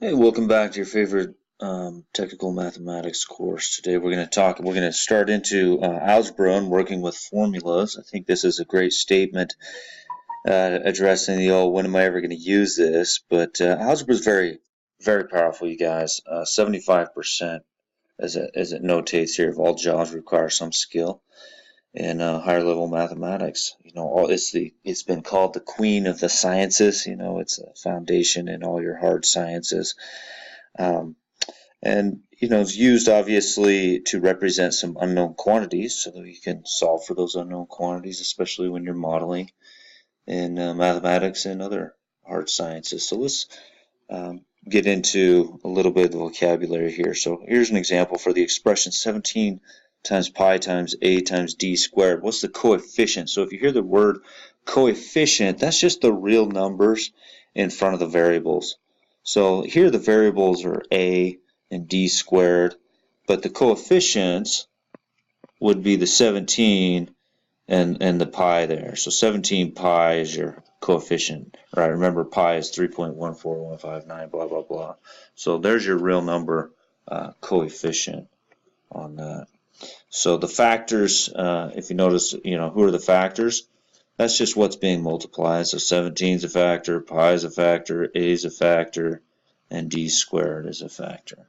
Hey, welcome back to your favorite technical mathematics course. Today we're going to start into algebra and working with formulas. I think this is a great statement addressing the, oh, when am I ever going to use this? But algebra is very, very powerful, you guys. 75%, as it notates here, of all jobs require some skill in higher level mathematics. It's been called the queen of the sciences. It's a foundation in all your hard sciences. Um, and it's used obviously to represent some unknown quantities so that you can solve for those unknown quantities, especially when you're modeling in mathematics and other hard sciences. So let's get into a little bit of the vocabulary here. So here's an example for the expression 17 times pi times a times d squared. What's the coefficient? So if you hear the word coefficient, that's just the real numbers in front of the variables. So here the variables are a and d squared, but the coefficients would be the 17 and the pi there. So 17 pi is your coefficient, right? Remember, pi is 3.14159, blah, blah, blah. So there's your real number coefficient on that. So the factors, if you notice, who are the factors? That's just what's being multiplied. So 17 is a factor, pi is a factor, a is a factor, and d squared is a factor.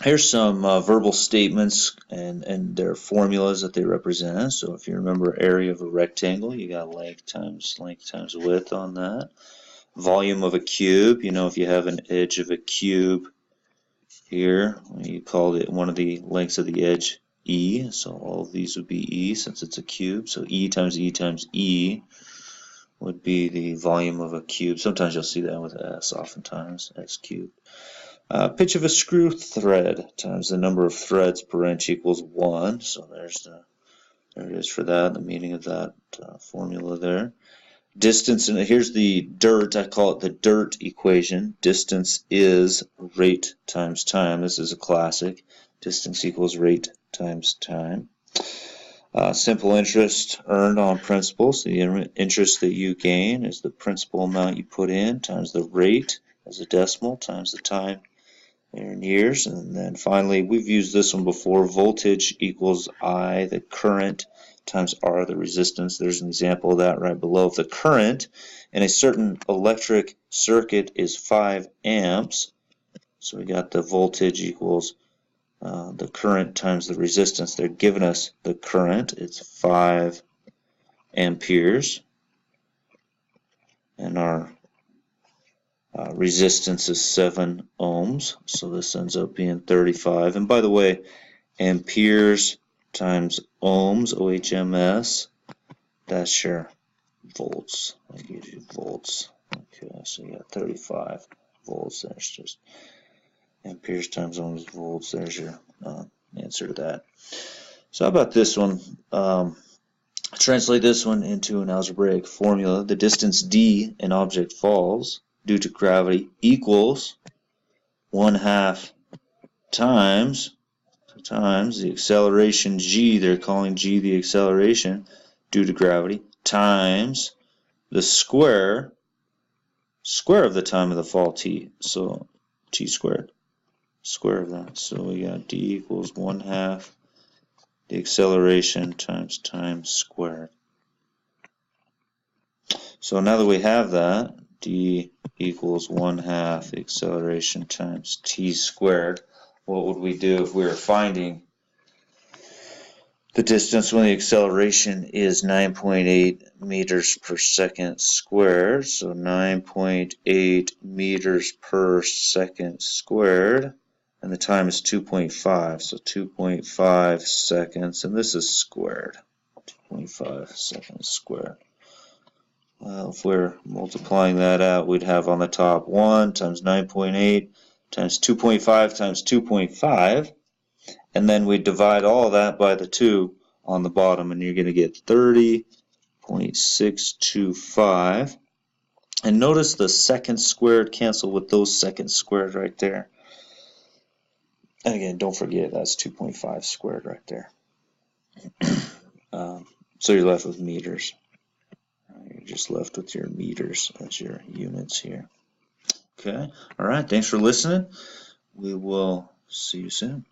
Here's some verbal statements and their formulas that they represent. So if you remember area of a rectangle, you got length times width on that. Volume of a cube, if you have an edge of a cube here, you called it one of the lengths of the edge E, so all of these would be E since it's a cube. So E times E times E would be the volume of a cube. Sometimes you'll see that with S, oftentimes, S cubed. Pitch of a screw thread times the number of threads per inch equals 1. So there it is for that, the meaning of that formula there. Distance, and here's the dirt, I call it the dirt equation. Distance is rate times time. This is a classic. Distance equals rate times time. Simple interest earned on principal. So the interest that you gain is the principal amount you put in times the rate as a decimal times the time in years. And then finally, we've used this one before. Voltage equals I, the current, times R, the resistance. There's an example of that right below. If the current in a certain electric circuit is 5 amps, so we got the voltage equals the current times the resistance. They're giving us the current. It's 5 amperes. And our resistance is 7 ohms. So this ends up being 35. And by the way, amperes times ohms, OHMS, that's your volts. That gives you volts. Okay, so you got 35 volts. There's just amperes times ohms volts. There's your answer to that. So how about this one? Translate this one into an algebraic formula. The distance d an object falls due to gravity equals 1/2 times the acceleration g, they're calling g the acceleration due to gravity, times the square of the time of the fall t, so t squared, square of that. So we got d equals 1/2 the acceleration times time squared. So now that we have that, d equals 1/2 the acceleration times t squared, what would we do if we were finding the distance when the acceleration is 9.8 meters per second squared? So 9.8 meters per second squared, and the time is 2.5, so 2.5 seconds, and this is squared, 2.5 seconds squared. Well, if we're multiplying that out, we'd have on the top 1 times 9.8 times 2.5 times 2.5, and then we divide all of that by the 2 on the bottom, and you're going to get 30.625. And notice the seconds squared cancel with those seconds squared right there. And again, don't forget that's 2.5 squared right there. So you're left with meters. You're just left with your meters as your units here. Okay. All right. Thanks for listening. We will see you soon.